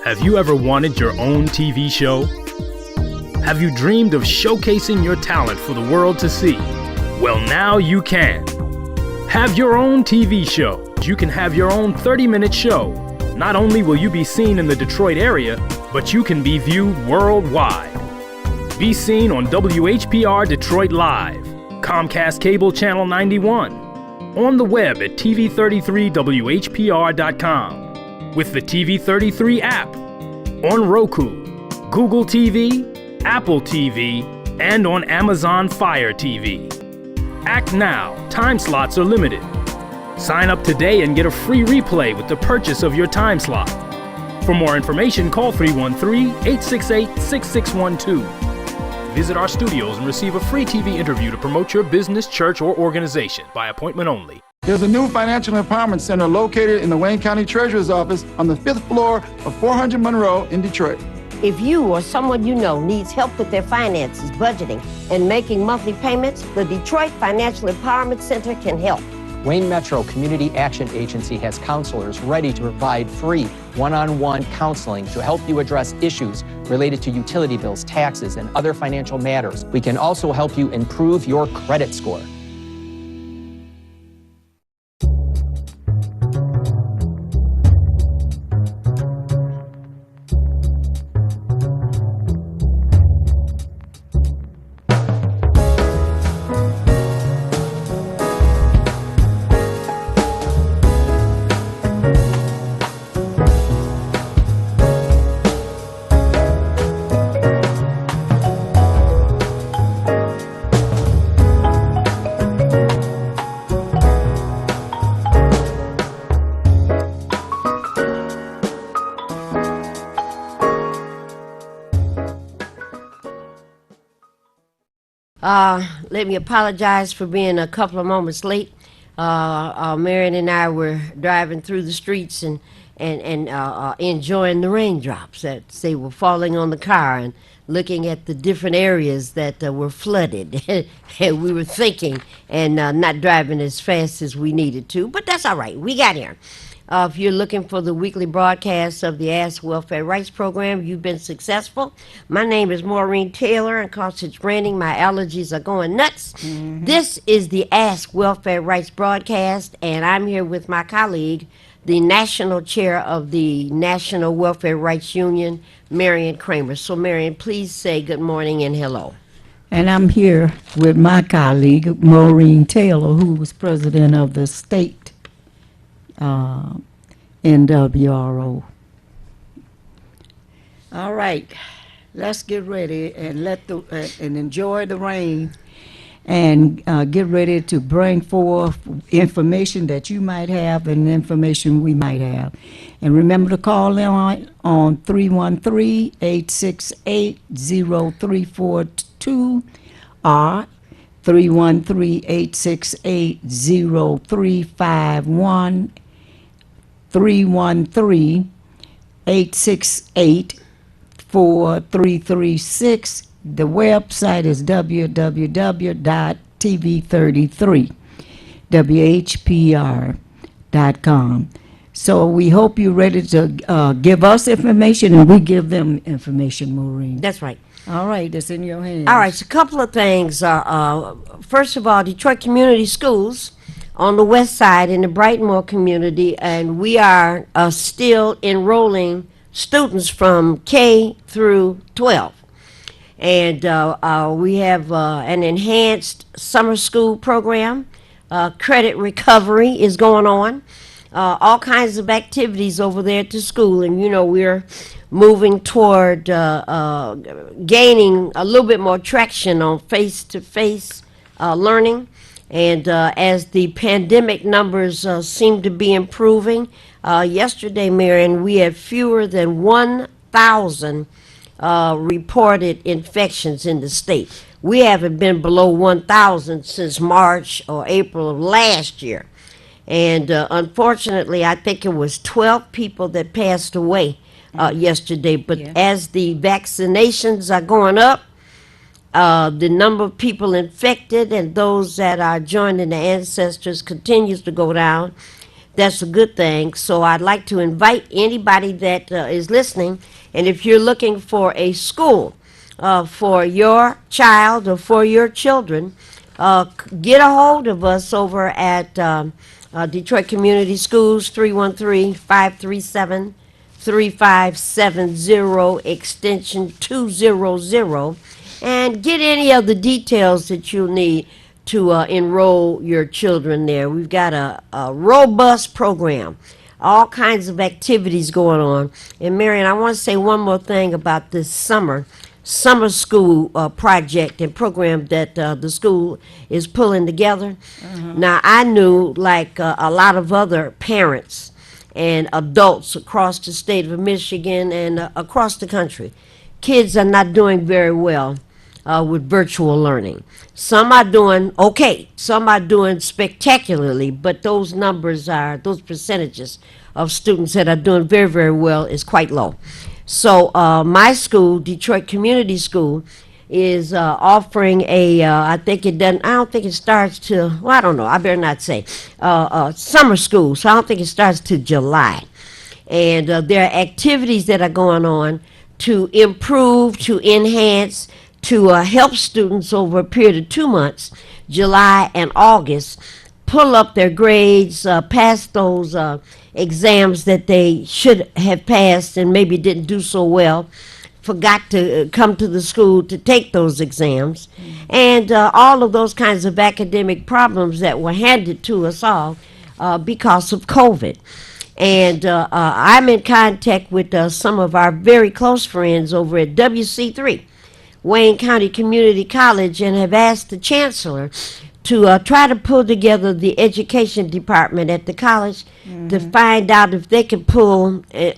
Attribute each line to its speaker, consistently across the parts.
Speaker 1: Have you ever wanted your own TV show? Have you dreamed of showcasing your talent for the world to see? Well, now you can. Have your own TV show. You can have your own 30-minute show. Not only will you be seen in the Detroit area, but you can be viewed worldwide. Be seen on WHPR Detroit Live, Comcast Cable Channel 91, on the web at TV33WHPR.com, with the TV33 app, on Roku, Google TV, Apple TV, and on Amazon Fire TV. Act now. Time slots are limited. Sign up today and get a free replay with the purchase of your time slot. For more information, call 313-868-6612. Visit our studios and receive a free TV interview to promote your business, church, or organization by appointment only.
Speaker 2: There's a new financial empowerment center located in the Wayne County Treasurer's Office on the 5th floor of 400 Monroe in Detroit.
Speaker 3: If you or someone you know needs help with their finances, budgeting, and making monthly payments, the Detroit Financial Empowerment Center can help.
Speaker 4: Wayne Metro Community Action Agency has counselors ready to provide free one-on-one counseling to help you address issues related to utility bills, taxes, and other financial matters. We can also help you improve your credit score.
Speaker 3: Let me apologize for being a couple of moments late. Marion and I were driving through the streets and enjoying the raindrops that they were falling on the car and looking at the different areas that were flooded. And we were thinking and not driving as fast as we needed to, but that's all right. We got here. If you're looking for the weekly broadcast of the Ask Welfare Rights Program, you've been successful. My name is Maureen Taylor, and because it's raining, my allergies are going nuts. Mm-hmm. This is the Ask Welfare Rights broadcast, and I'm here with my colleague, the National Chair of the National Welfare Rights Union, Marion Kramer. So, Marion, please say good morning and hello.
Speaker 5: And I'm here with my colleague, Maureen Taylor, who was president of the state NWRO. All right, let's get ready and and enjoy the rain, and get ready to bring forth information that you might have and information we might have. And remember to call in on 313-868-0342 or 313-868-0351. 313-868-4336. The website is www.tv33whpr.com. So we hope you're ready to give us information and we give them information, Maureen.
Speaker 3: That's right.
Speaker 5: All right, it's in your hands.
Speaker 3: All right, so a couple of things. First of all, Detroit Community Schools on the west side in the Brightmoor community, and we are still enrolling students from K through 12. And we have an enhanced summer school program. Credit recovery is going on. All kinds of activities over there at the school, and you know we're moving toward gaining a little bit more traction on face-to-face learning. And as the pandemic numbers seem to be improving, yesterday, Marion, we had fewer than 1,000 reported infections in the state. We haven't been below 1,000 since March or April of last year. And unfortunately, I think it was 12 people that passed away yesterday. But as the vaccinations are going up, the number of people infected and those that are joining the ancestors continues to go down. That's a good thing. So I'd like to invite anybody that is listening, and if you're looking for a school for your child or for your children, get a hold of us over at Detroit Community Schools, 313-537-3570, extension 200, and get any of the details that you'll need to enroll your children there. We've got a robust program, all kinds of activities going on. And Marion, I want to say one more thing about this summer school project and program that the school is pulling together. Now, I knew, like a lot of other parents and adults across the state of Michigan and across the country, kids are not doing very well with virtual learning. Some are doing okay, some are doing spectacularly, but those percentages of students that are doing very, very well is quite low. So my school, Detroit Community School, is offering a, I don't think it starts till, well, I don't know, I better not say, summer school, so I don't think it starts till July. And there are activities that are going on to improve, to enhance, to help students over a period of 2 months, July and August, pull up their grades, pass those exams that they should have passed and maybe didn't do so well, forgot to come to the school to take those exams, and all of those kinds of academic problems that were handed to us all because of COVID. And I'm in contact with some of our very close friends over at WC3, Wayne County Community College, and have asked the chancellor to try to pull together the education department at the college to find out if they could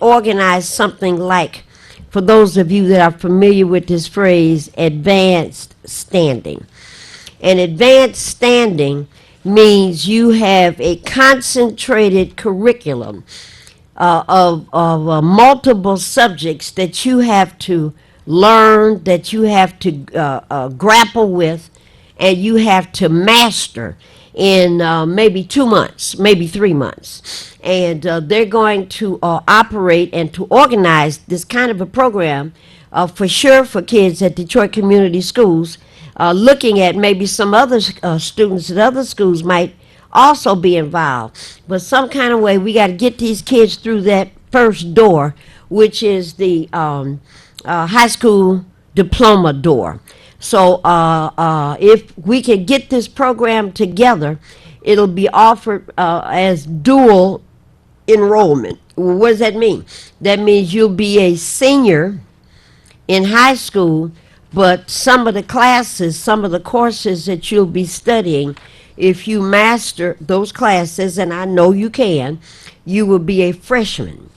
Speaker 3: organize something like, for those of you that are familiar with this phrase, advanced standing. And advanced standing means you have a concentrated curriculum of multiple subjects that you have to learn, that you have to grapple with, and you have to master in maybe 2 months, maybe 3 months. And they're going to operate and to organize this kind of a program for sure for kids at Detroit Community Schools, looking at maybe some other students at other schools might also be involved. But some kind of way we got to get these kids through that first door, which is the high school diploma door. So if we can get this program together, it'll be offered as dual enrollment. What does that mean? That means you'll be a senior in high school, but some of the classes, some of the courses that you'll be studying, if you master those classes, and I know you can, you will be a freshman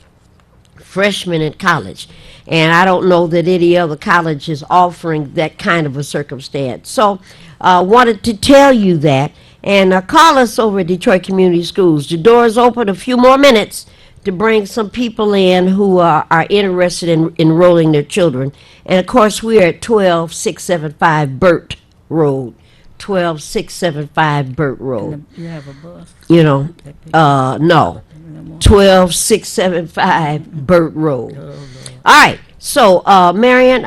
Speaker 3: in college. And I don't know that any other college is offering that kind of a circumstance. So I wanted to tell you that. And call us over at Detroit Community Schools. The door is open a few more minutes to bring some people in who are interested in enrolling their children. And of course, we're at 12675 Burt Road. 12675 Burt Road.
Speaker 5: You have a bus?
Speaker 3: You know, no. 12675 Burt Road. All right. So, Marion,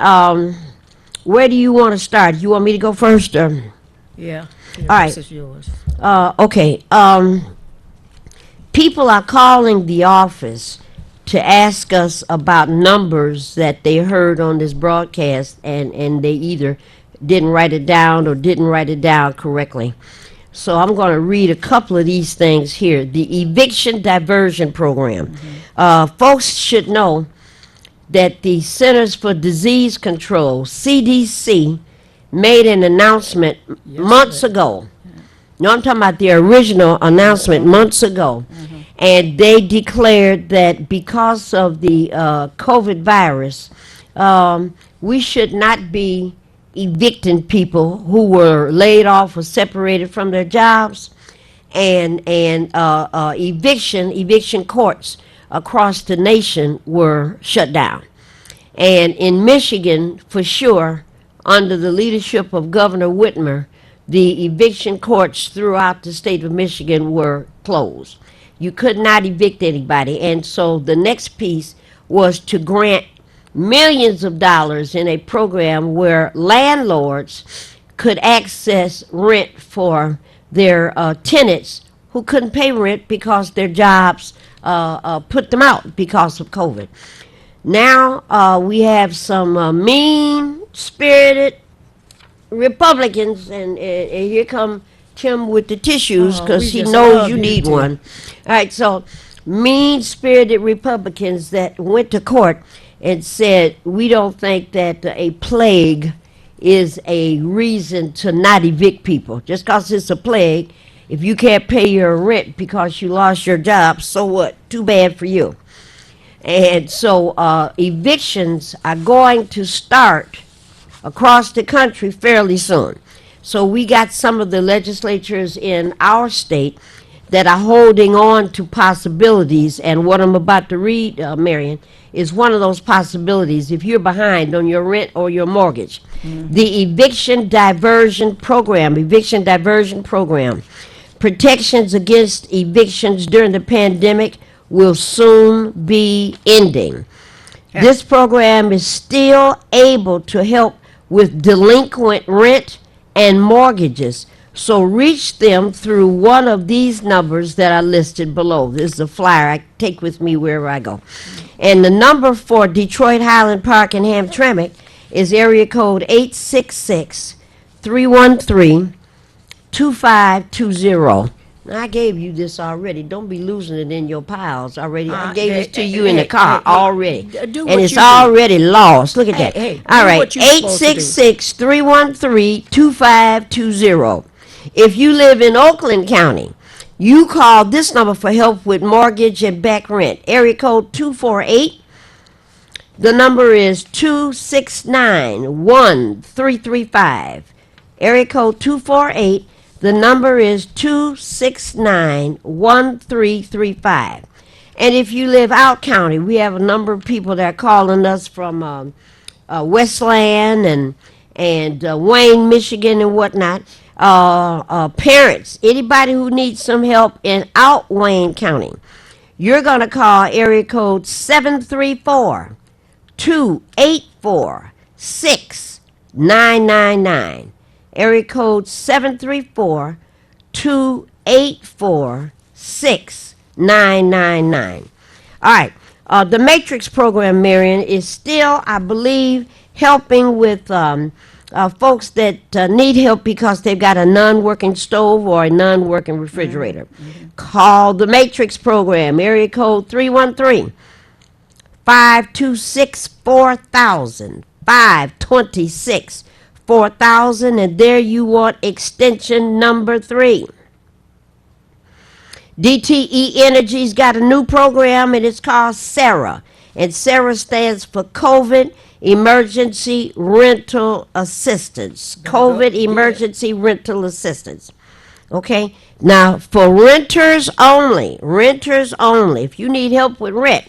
Speaker 3: where do you want to start? You want me to go first?
Speaker 5: Yeah.
Speaker 3: All right.
Speaker 5: This is yours.
Speaker 3: Okay. People are calling the office to ask us about numbers that they heard on this broadcast, and they either didn't write it down or didn't write it down correctly. So I'm going to read a couple of these things here. The eviction diversion program. Folks should know that the Centers for Disease Control, CDC, made an announcement months ago. No, I'm talking about the original announcement months ago. And they declared that because of the COVID virus, we should not be evicting people who were laid off or separated from their jobs, and eviction courts across the nation were shut down. And in Michigan, for sure, under the leadership of Governor Whitmer, the eviction courts throughout the state of Michigan were closed. You could not evict anybody. And so the next piece was to grant millions of dollars in a program where landlords could access rent for their tenants who couldn't pay rent because their jobs put them out because of COVID. Now we have some mean-spirited Republicans, and here come Tim with the tissues because
Speaker 5: we
Speaker 3: he
Speaker 5: just
Speaker 3: knows
Speaker 5: love
Speaker 3: you
Speaker 5: you,
Speaker 3: need
Speaker 5: Tim.
Speaker 3: one. All right, so mean-spirited Republicans that went to court and said, we don't think that a plague is a reason to not evict people. Just because it's a plague, if you can't pay your rent because you lost your job, so what? Too bad for you. And so evictions are going to start across the country fairly soon. So we got some of the legislatures in our state that are holding on to possibilities, and what I'm about to read, Marion, is one of those possibilities if you're behind on your rent or your mortgage. The eviction diversion program, protections against evictions during the pandemic will soon be ending. This program is still able to help with delinquent rent and mortgages. So reach them through one of these numbers that are listed below. This is a flyer I take with me wherever I go. And the number for Detroit, Highland Park, and Hamtramck is area code 866-313-2520. Now, I gave you this already. Don't be losing it in your piles already. I gave this to you in the car already.
Speaker 5: Do
Speaker 3: And
Speaker 5: what
Speaker 3: it's
Speaker 5: you do.
Speaker 3: already lost. Look at that.
Speaker 5: Hey,
Speaker 3: All
Speaker 5: do
Speaker 3: right,
Speaker 5: what you're supposed to do.
Speaker 3: 866-313-2520. If you live in Oakland County, you call this number for help with mortgage and back rent. Area code 248. The number is 269-1335. Area code 248. The number is 269-1335. And if you live out county, we have a number of people that are calling us from Westland and Wayne, Michigan, and whatnot. Parents, anybody who needs some help in out Wayne County, you're going to call area code 734-284-6999. Area code 734-284-6999. All right. The Matrix program, Marion, is still, I believe, helping with folks that need help because they've got a non-working stove or a non-working refrigerator. Call the Matrix program, area code 313-526-4000, 526-4000, and there you want extension number 3. DTE Energy's got a new program, and it's called SARA. And SARA stands for COVID Emergency Rental Assistance. COVID Emergency Rental Assistance. Okay? Now, for renters only, if you need help with rent,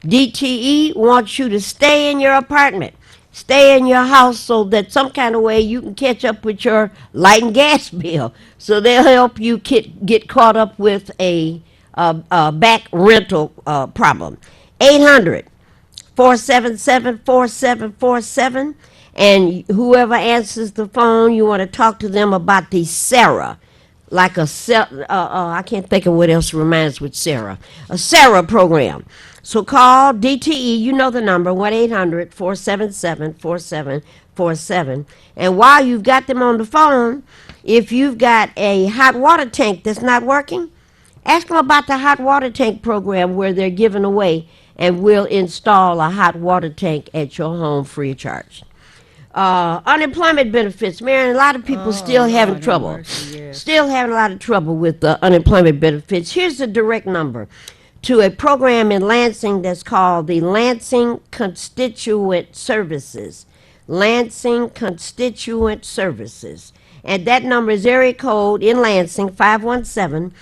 Speaker 3: DTE wants you to stay in your apartment, stay in your house so that some kind of way you can catch up with your light and gas bill. So they'll help you get caught up with a back rental problem. 800-477-4747, and whoever answers the phone, you want to talk to them about the SARA, like a I can't think of what else reminds with SARA, a SARA program. So call DTE, you know the number, 1-800-477-4747. And while you've got them on the phone, if you've got a hot water tank that's not working, ask them about the hot water tank program where they're giving away and will install a hot water tank at your home free of charge. Unemployment benefits, Marion, a lot of people still having trouble. Still having a lot of trouble with unemployment benefits. Here's the direct number to a program in Lansing that's called the Lansing Constituent Services. Lansing Constituent Services. And that number is area code in Lansing, 517.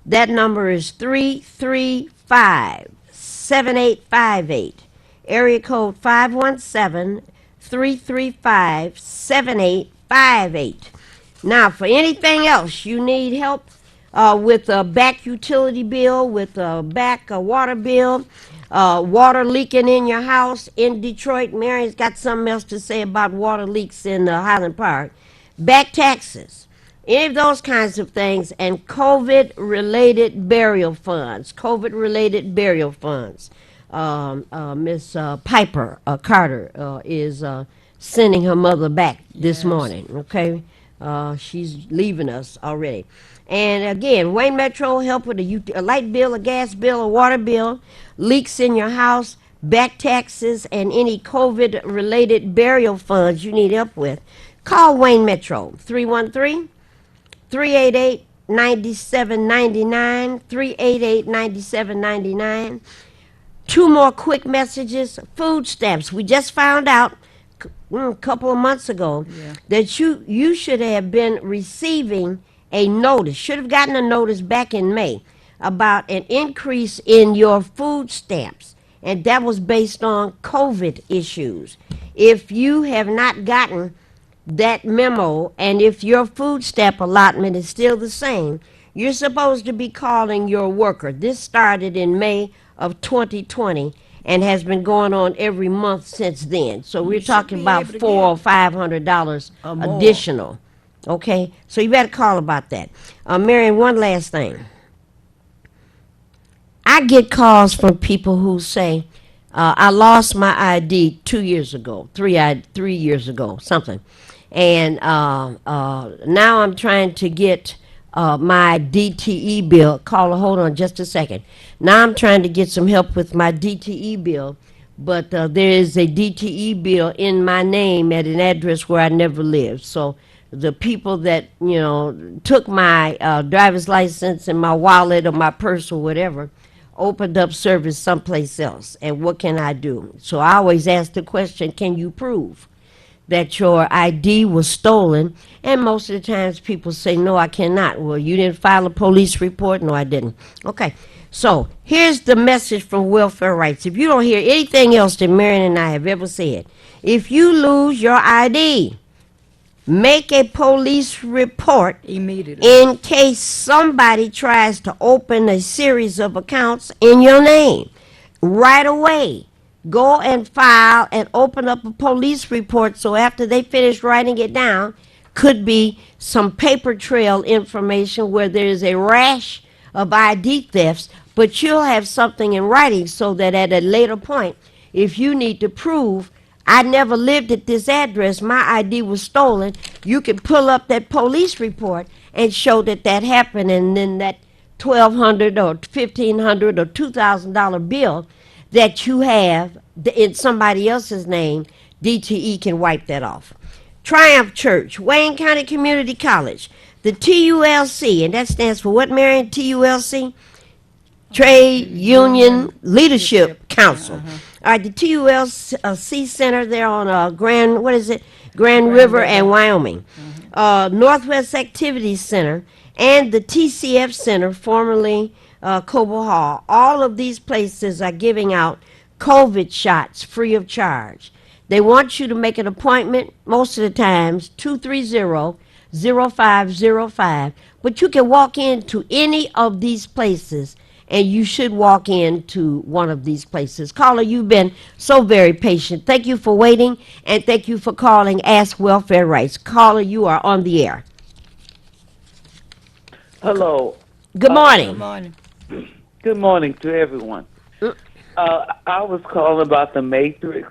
Speaker 3: That number is 335-7858. Area code 517-335-7858. Now, for anything else you need help with a back utility bill, with a back water bill, water leaking in your house in Detroit. Marion's got something else to say about water leaks in Highland Park. Back taxes, any of those kinds of things, and COVID-related burial funds. COVID-related burial funds. Miss Piper Carter is sending her mother back this morning. Okay, she's leaving us already. And again, Wayne Metro help with a light bill, a gas bill, a water bill, leaks in your house, back taxes, and any COVID-related burial funds you need help with. Call Wayne Metro, 313-388-9799, 388-9799. Two more quick messages. Food stamps. We just found out a couple of months ago that you should have been receiving a notice, should have gotten a notice back in May about an increase in your food stamps, and that was based on COVID issues. If you have not gotten that memo, and if your food stamp allotment is still the same, you're supposed to be calling your worker. This started in May of 2020 and has been going on every month since then. So we're talking about $400 or $500 additional. Okay, so you better call about that. Marion, one last thing. I get calls from people who say, I lost my ID 2 years ago, 3 years ago, something. And now I'm trying to get my DTE bill. Caller, hold on just a second. Now I'm trying to get some help with my DTE bill, but there is a DTE bill in my name at an address where I never lived. So the people that, took my driver's license and my wallet or my purse or whatever opened up service someplace else. And what can I do? So I always ask the question, can you prove that your ID was stolen? And most of the times people say, no, I cannot. Well, you didn't file a police report? No, I didn't. Okay, so here's the message from Welfare Rights. If you don't hear anything else that Marion and I have ever said, if you lose your ID, make a police report
Speaker 5: Immediately.
Speaker 3: in case somebody tries to open a series of accounts in your name. Right away, go and file and open up a police report, so after they finish writing it down, could be some paper trail information where there's a rash of ID thefts, but you'll have something in writing so that at a later point, if you need to prove I never lived at this address, my ID was stolen, you can pull up that police report and show that that happened, and then that $1,200 or $1,500 or $2,000 bill that you have in somebody else's name, DTE can wipe that off. Triumph Church, Wayne County Community College, the TULC, and that stands for what, Marion? TULC? Trade Union Leadership Council. All right, the TULC Center there on Grand River and Wyoming. Northwest Activities Center and the TCF Center, formerly Cobo Hall. All of these places are giving out COVID shots free of charge. They want you to make an appointment, most of the times, 230-0505. But you can walk into any of these places, and you should walk into one of these places. Caller, you've been so very patient. Thank you for waiting, and thank you for calling Ask Welfare Rights. Caller, you are on the air.
Speaker 6: Hello.
Speaker 3: Good morning.
Speaker 5: Good morning.
Speaker 6: Good morning to everyone. I was calling about the Matrix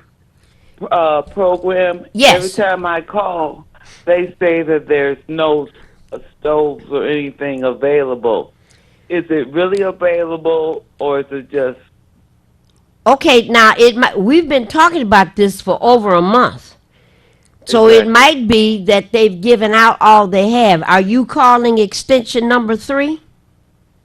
Speaker 6: program.
Speaker 3: Yes.
Speaker 6: Every time I call, they say that there's no stoves or anything available. Is it really available, or is it just...
Speaker 3: Okay, now we've been talking about this for over a month. So
Speaker 6: Exactly.
Speaker 3: it might be that they've given out all they have. Are you calling extension number 3?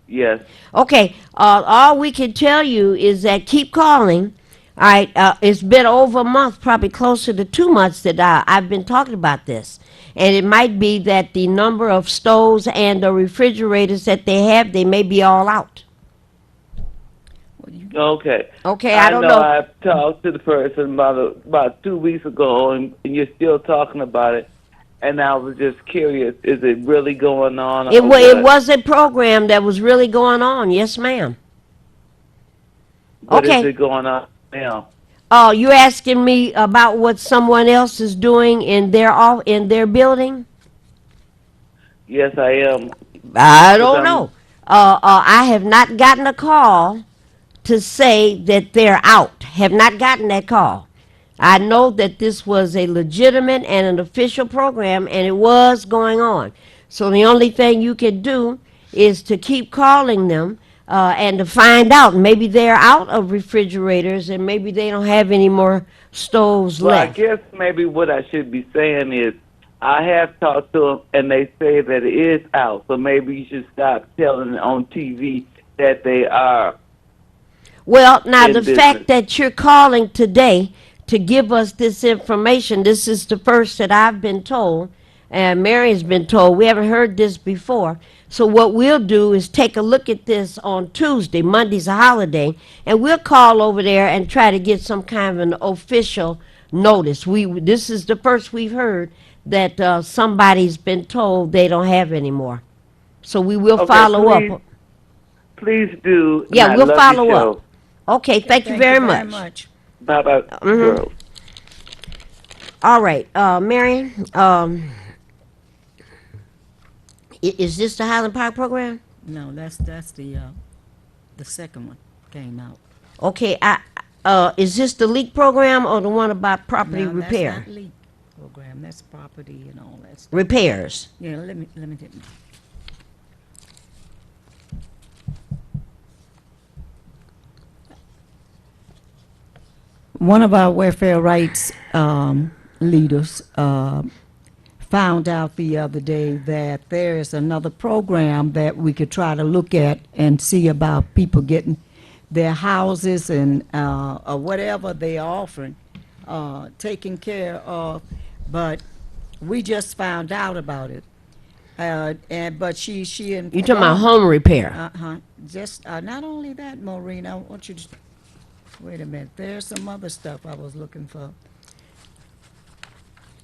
Speaker 6: Yes.
Speaker 3: Okay, all we can tell you is that keep calling. All right, it's been over a month, probably closer to 2 months that I've been talking about this. And it might be that the number of stoves and the refrigerators that they have, they may be all out.
Speaker 6: Okay.
Speaker 3: Okay, I don't know.
Speaker 6: I talked to the person about 2 weeks ago, and you're still talking about it. and I was just curious, is it really going on?
Speaker 3: It,
Speaker 6: or
Speaker 3: it
Speaker 6: what?
Speaker 3: was a program that was really going on. Yes, ma'am.
Speaker 6: What is
Speaker 3: Okay.
Speaker 6: it going on now?
Speaker 3: Oh, you're asking me about what someone else is doing in their building?
Speaker 6: Yes, I am.
Speaker 3: I
Speaker 6: 'Cause
Speaker 3: don't know. I have not gotten a call to say that they're out. Have not gotten that call. I know that this was a legitimate and an official program, and it was going on. So the only thing you can do is to keep calling them and to find out. Maybe they're out of refrigerators, and maybe they don't have any more stoves
Speaker 6: Well, I
Speaker 3: left.
Speaker 6: guess maybe what I should be saying is I have talked to them, and they say that it is out. So maybe you should stop telling on TV that they are.
Speaker 3: Well, now
Speaker 6: In
Speaker 3: the
Speaker 6: business.
Speaker 3: fact that you're calling today to give us this information, this is the first that I've been told, and Mary's been told. We haven't heard this before. So what we'll do is take a look at this on Tuesday. Monday's a holiday, and we'll call over there and try to get some kind of an official notice. This is the first we've heard that somebody's been told they don't have any more. So we will
Speaker 6: Okay,
Speaker 3: follow
Speaker 6: please,
Speaker 3: up.
Speaker 6: please do.
Speaker 3: Yeah,
Speaker 6: and I
Speaker 3: we'll
Speaker 6: love
Speaker 3: follow
Speaker 6: your
Speaker 3: up.
Speaker 6: show.
Speaker 3: Okay, thank you very much.
Speaker 6: Bye bye, girls.
Speaker 3: All right, Marion, is this the Highland Park program?
Speaker 5: No, that's the second one came out.
Speaker 3: Okay, is this the leak program or the one about property
Speaker 5: No,
Speaker 3: repair?
Speaker 5: that's not leak program, that's property and all that stuff.
Speaker 3: Repairs.
Speaker 5: Yeah, let me get. One of our welfare rights leaders found out the other day that there is another program that we could try to look at and see about people getting their houses and or whatever they're offering taken care of. But we just found out about it. But she informed.
Speaker 3: You talking about home repair?
Speaker 5: Uh-huh. Just, not only that, Maureen, I want you to, wait a minute, there's some other stuff I was looking for.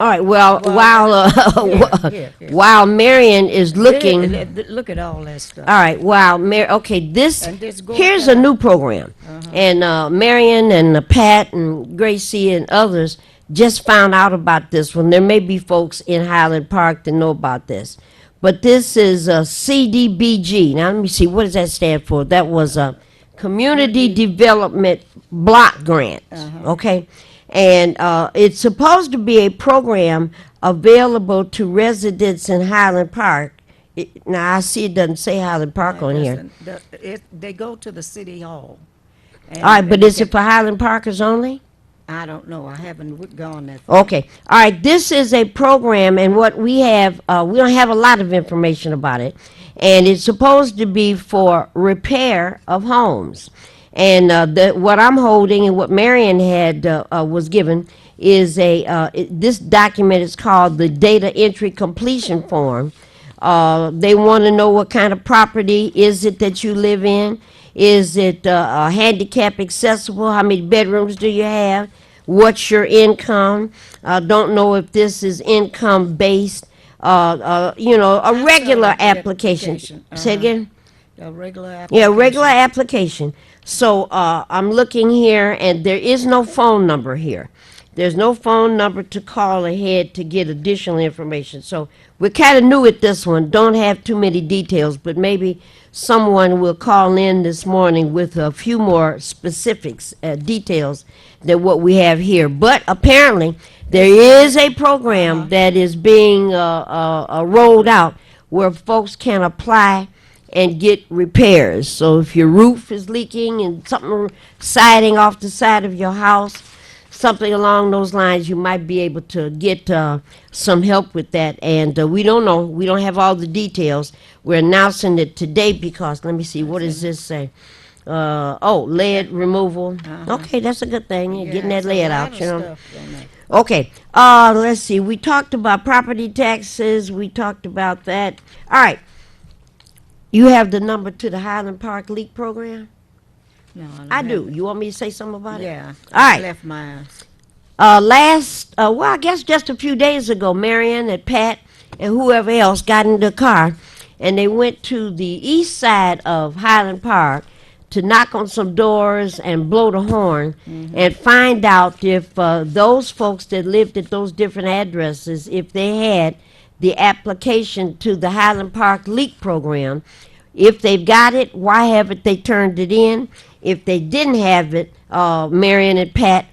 Speaker 3: All right, well,
Speaker 5: Here.
Speaker 3: while Marion is looking,
Speaker 5: Look at all that stuff.
Speaker 3: all right, okay,
Speaker 5: And just go
Speaker 3: here's
Speaker 5: back.
Speaker 3: a new program. And Marion and Pat and Gracie and others just found out about this one. There may be folks in Highland Park that know about this. But this is a CDBG. Now, let me see, what does that stand for? That was a Community Development Block Grant, okay? And it's supposed to be a program available to residents in Highland Park. Now, I see it doesn't say Highland Park on here.
Speaker 5: They go to the city hall.
Speaker 3: All right, but is it for Highland Parkers only?
Speaker 5: I don't know, I haven't gone that far.
Speaker 3: Okay. All right. This is a program, and what we have, we don't have a lot of information about it, and it's supposed to be for repair of homes. And what I'm holding and what Marion had was given is this document is called the Data Entry Completion Form. They want to know what kind of property is it that you live in. Is it handicap accessible? How many bedrooms do you have? What's your income? Don't know if this is income based. A regular application. Say again?
Speaker 5: A regular application.
Speaker 3: Yeah, regular application. So I'm looking here, and there is no phone number here. There's no phone number to call ahead to get additional information. So we're kind of new at this one. Don't have too many details, but maybe someone will call in this morning with a few more specifics, details than what we have here. But apparently, there is a program that is being rolled out where folks can apply and get repairs. So if your roof is leaking and something siding off the side of your house, something along those lines, you might be able to get some help with that. And we don't know. We don't have all the details. We're announcing it today because, let me see, what does this say? Lead removal. Okay, that's a good thing. You're getting that
Speaker 5: it's a
Speaker 3: lead
Speaker 5: lot
Speaker 3: out,
Speaker 5: of
Speaker 3: you know.
Speaker 5: stuff on that.
Speaker 3: Okay, let's see. We talked about property taxes. We talked about that. All right. You have the number to the Highland Park Leak Program?
Speaker 5: No,
Speaker 3: I do. You want me to say something about it?
Speaker 5: Yeah.
Speaker 3: All right.
Speaker 5: I left mine.
Speaker 3: Last well, I guess just a few days ago, Marion and Pat and whoever else got in the car, and they went to the east side of Highland Park to knock on some doors and blow the horn and find out if those folks that lived at those different addresses, if they had the application to the Highland Park LEAK program. If they've got it, why haven't they turned it in? If they didn't have it, Marion and Pat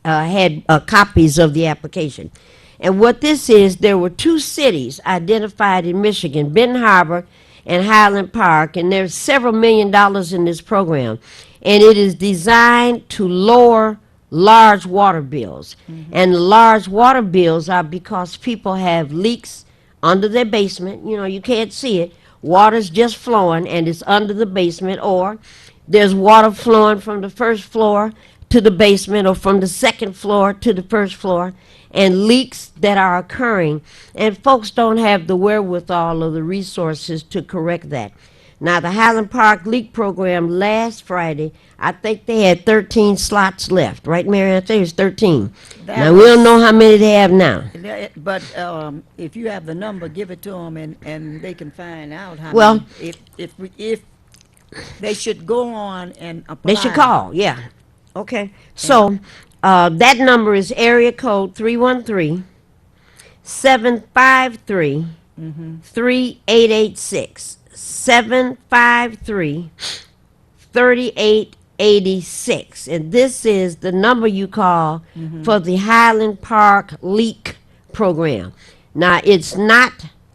Speaker 3: had copies of the application. And what this is, there were 2 cities identified in Michigan, Benton Harbor and Highland Park, and there's several $1 million in this program. And it is designed to lower large water bills. And large water bills are because people have leaks under their basement. You know, you can't see it. Water's just flowing and it's under the basement, or there's water flowing from the first floor to the basement or from the second floor to the first floor, and leaks that are occurring, and folks don't have the wherewithal or the resources to correct that. Now, the Highland Park LEAK program last Friday, I think they had 13 slots left, right, Mary? I think it's 13. Now, we don't know how many they have now.
Speaker 5: But if you have the number, give it to them, and they can find out how
Speaker 3: Well-
Speaker 5: many. If they should go on and apply.
Speaker 3: They should call, yeah. Okay. So, that number is area code 313-753-3886. 753-3886. And this is the number you call for the Highland Park LEAK program. Now, it's not,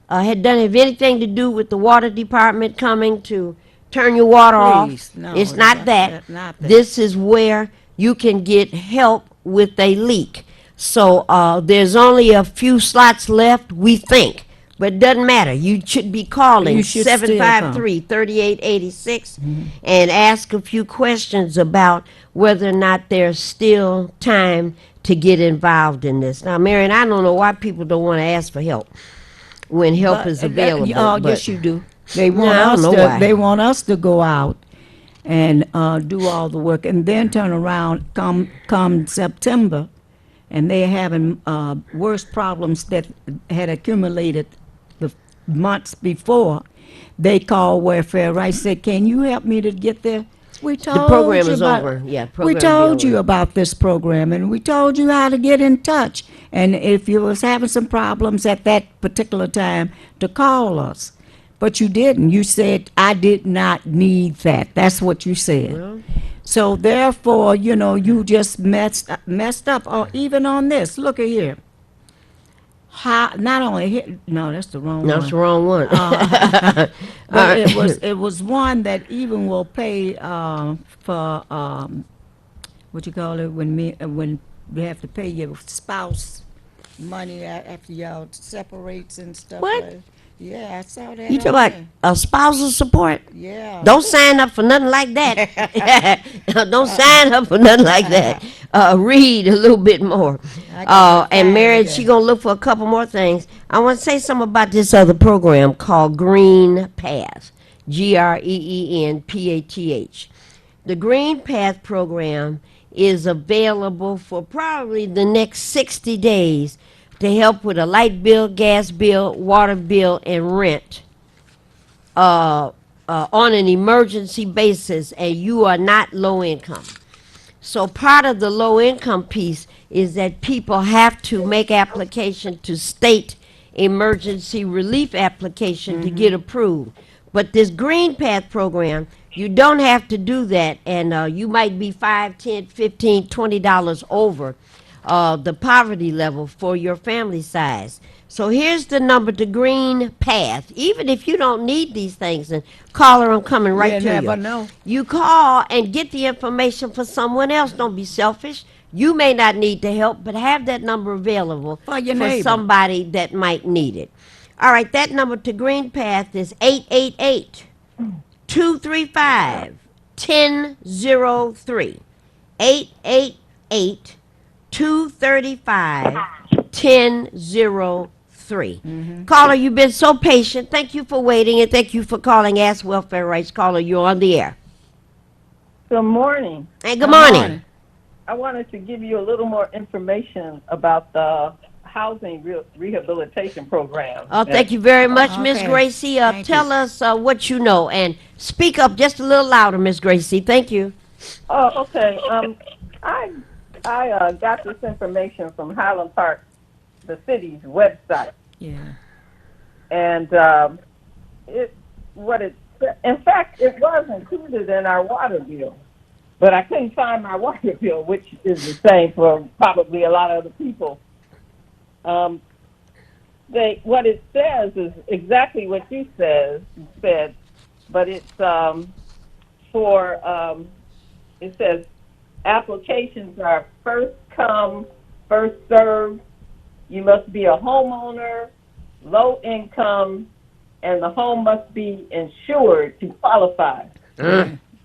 Speaker 3: doesn't have anything to do with the water department coming to turn your water
Speaker 5: Please,
Speaker 3: off.
Speaker 5: no,
Speaker 3: It's not that.
Speaker 5: not that.
Speaker 3: This is where you can get help with a leak. So there's only a few slots left, we think. But it doesn't matter. You should be calling
Speaker 5: You should still come.
Speaker 3: 753-3886 and ask a few questions about whether or not there's still time to get involved in this. Now, Marion, I don't know why people don't want to ask for help when help is available.
Speaker 5: Oh,
Speaker 3: but-
Speaker 5: yes, you do. They want
Speaker 3: I don't
Speaker 5: us
Speaker 3: know
Speaker 5: to.
Speaker 3: why.
Speaker 5: They want us to go out and do all the work, and then turn around come September, and they're having worse problems that had accumulated the months before. They call Welfare Rights, said, "Can you help me to get there?" We told
Speaker 3: program
Speaker 5: you
Speaker 3: is
Speaker 5: about-
Speaker 3: over. Yeah,
Speaker 5: we
Speaker 3: program
Speaker 5: told
Speaker 3: is
Speaker 5: you
Speaker 3: over.
Speaker 5: about this program, and we told you how to get in touch. And if you was having some problems at that particular time, to call us. But you didn't. You said, "I did not need that." That's what you said. So therefore, you know, you just messed up. Or even on this, look at here. How, not only here, no, that's the wrong
Speaker 3: No,
Speaker 5: one.
Speaker 3: that's the wrong one.
Speaker 5: But it was one that even will pay for what you call it when you have to pay your spouse money after y'all separates and stuff.
Speaker 3: What?
Speaker 5: Like, yeah, I saw that.
Speaker 3: You
Speaker 5: on
Speaker 3: talk about
Speaker 5: there.
Speaker 3: spousal support?
Speaker 5: Yeah.
Speaker 3: Don't sign up for nothing like that. Don't sign up for nothing like that. Read a little bit more.
Speaker 5: I got to
Speaker 3: And
Speaker 5: find
Speaker 3: Mary,
Speaker 5: it.
Speaker 3: she gonna look for a couple more things. I want to say something about this other program called Green Path. GREENPATH. The Green Path program is available for probably the next 60 days to help with a light bill, gas bill, water bill, and rent on an emergency basis, and you are not low income. So part of the low income piece is that people have to make application to state emergency relief application to get approved. But this Green Path program, you don't have to do that, and you might be $5, $10, $15, $20 over the poverty level for your family size. So here's the number to Green Path. Even if you don't need these things, and caller, I'm coming right
Speaker 5: You
Speaker 3: to
Speaker 5: never
Speaker 3: you.
Speaker 5: know.
Speaker 3: You call and get the information for someone else. Don't be selfish. You may not need the help, but have that number available
Speaker 5: For your neighbor.
Speaker 3: somebody that might need it. All right, that number to Green Path is 888-235-1003. 888-235-1003. Caller, you've been so patient. Thank you for waiting, and thank you for calling Ask Welfare Rights. Caller, you're on the air.
Speaker 7: Good morning.
Speaker 3: Hey, good morning.
Speaker 7: I wanted to give you a little more information about the housing rehabilitation program.
Speaker 3: Thank you very much, Miss
Speaker 5: Okay.
Speaker 3: Gracie.
Speaker 5: Thank
Speaker 3: Tell
Speaker 5: you.
Speaker 3: us what you know, and speak up just a little louder, Miss Gracie. Thank you.
Speaker 7: Oh, okay. I got this information from Highland Park, the city's website,
Speaker 5: Yeah.
Speaker 7: and in fact, it was included in our water bill, but I couldn't find my water bill, which is the same for probably a lot of other people. What it says is exactly what you said, but it's it says applications are first come, first served. You must be a homeowner, low income, and the home must be insured to qualify.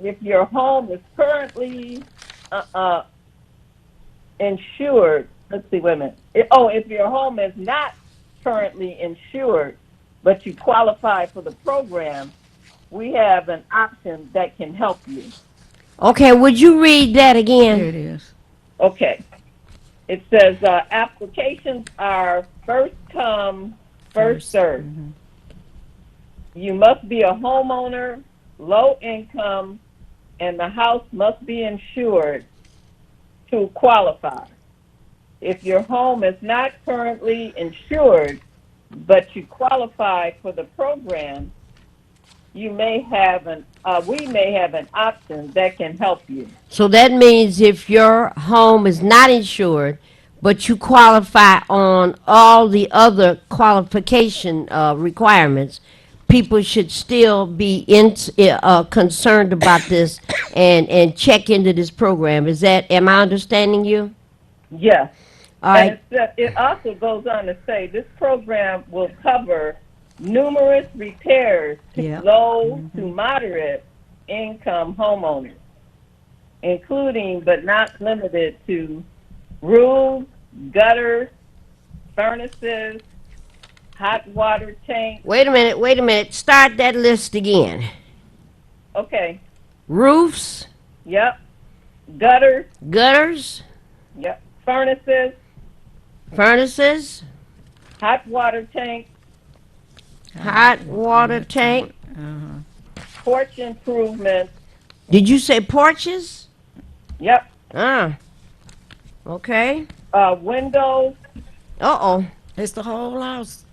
Speaker 7: If your home is currently insured, let's see, wait a minute. If your home is not currently insured, but you qualify for the program, we have an option that can help you.
Speaker 3: Okay, would you read that
Speaker 5: Here
Speaker 3: again?
Speaker 5: it is.
Speaker 7: Okay. It says applications are first come, first served. You must be a homeowner, low income, and the house must be insured to qualify. If your home is not currently insured, but you qualify for the program, we may have an option that can help you.
Speaker 3: So that means if your home is not insured, but you qualify on all the other qualification requirements, people should still be concerned about this and check into this program. Am I understanding you?
Speaker 7: Yes.
Speaker 3: All right.
Speaker 7: And it also goes on to say this program will cover numerous repairs to
Speaker 5: Yeah.
Speaker 7: low to moderate income homeowners, including but not limited to roofs, gutters, furnaces, hot water tanks.
Speaker 3: Wait a minute. Start that list again.
Speaker 7: Okay.
Speaker 3: Roofs,
Speaker 7: Yep. Gutters.
Speaker 3: gutters,
Speaker 7: Yep. Furnaces,
Speaker 3: furnaces,
Speaker 7: hot water tanks,
Speaker 3: hot water tank.
Speaker 7: porch improvements.
Speaker 3: Did you say porches?
Speaker 7: Yep.
Speaker 3: Okay.
Speaker 7: Windows,
Speaker 3: Uh-oh.
Speaker 5: It's the whole house.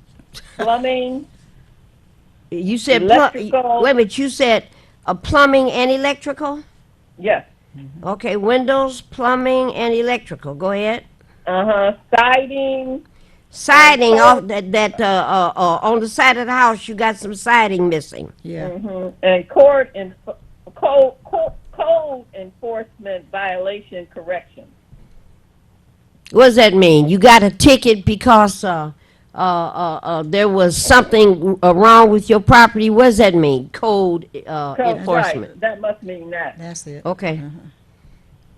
Speaker 7: plumbing.
Speaker 3: You said
Speaker 7: Electrical.
Speaker 3: wait a minute, you said plumbing and electrical?
Speaker 7: Yes.
Speaker 3: Okay, windows, plumbing, and electrical. Go ahead.
Speaker 7: Siding.
Speaker 3: Siding off that on the side of the house, you got some siding missing.
Speaker 5: Yeah.
Speaker 7: And code enforcement violation correction.
Speaker 3: What does that mean? You got a ticket because there was something wrong with your property? What does that mean? Code enforcement.
Speaker 7: Right. That must mean that.
Speaker 5: That's it.
Speaker 3: Okay.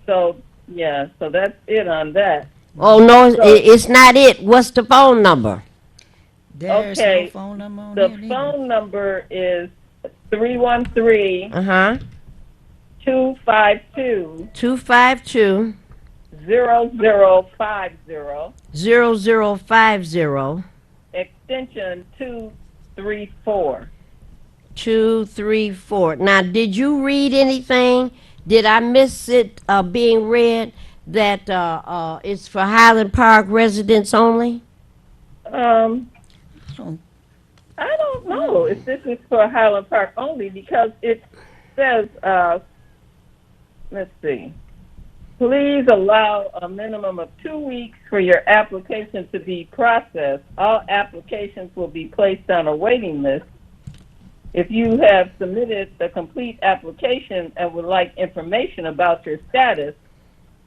Speaker 7: So yeah. So that's it on that.
Speaker 3: Oh no, it's not it. What's the phone number?
Speaker 5: There's
Speaker 7: Okay.
Speaker 5: no phone number on
Speaker 7: The
Speaker 5: there either.
Speaker 7: phone number is 313
Speaker 3: Uh-huh.
Speaker 7: 252
Speaker 3: 252
Speaker 7: 0050
Speaker 3: 0050
Speaker 7: extension 234.
Speaker 3: 234. Now, did you read anything? Did I miss it being read that it's for Highland Park residents only?
Speaker 5: Oh,
Speaker 7: I don't know if this is for Highland Park only because it says, let's see, please allow a minimum of 2 weeks for your application to be processed. All applications will be placed on a waiting list. If you have submitted the complete application and would like information about your status,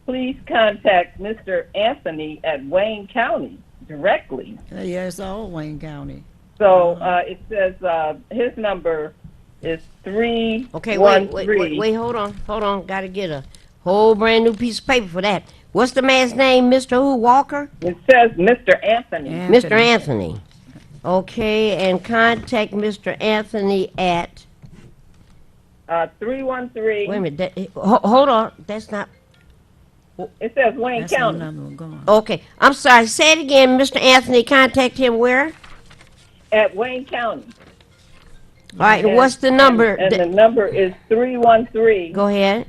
Speaker 7: please contact Mr. Anthony at Wayne County directly.
Speaker 5: yeah, it's all Wayne County.
Speaker 7: So it says his number is 313.
Speaker 3: Okay, wait, hold on. Got to get a whole brand new piece of paper for that. What's the man's name, Mr. Who, Walker?
Speaker 7: It says Mr. Anthony.
Speaker 3: Mr. Anthony. Okay, and contact Mr. Anthony at,
Speaker 7: 313.
Speaker 3: wait a minute, hold on, that's not,
Speaker 7: It says Wayne
Speaker 5: That's the
Speaker 7: County.
Speaker 5: number we're going.
Speaker 3: Okay, I'm sorry, say it again, Mr. Anthony, contact him where?
Speaker 7: At Wayne County.
Speaker 3: All right, and what's the number?
Speaker 7: And the number is 313
Speaker 3: Go ahead.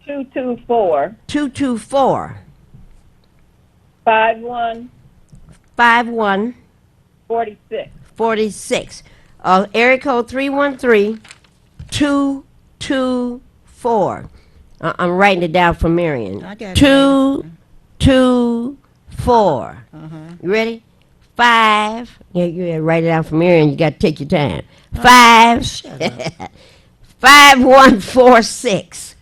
Speaker 7: 224
Speaker 3: 224
Speaker 7: 5146.
Speaker 3: 5146. Area code 313-224. I'm writing it down for Marion.
Speaker 5: I got it.
Speaker 3: 224. You ready? 5. Yeah, you gotta write it down for Marion. You got to take your time. 5. 5146.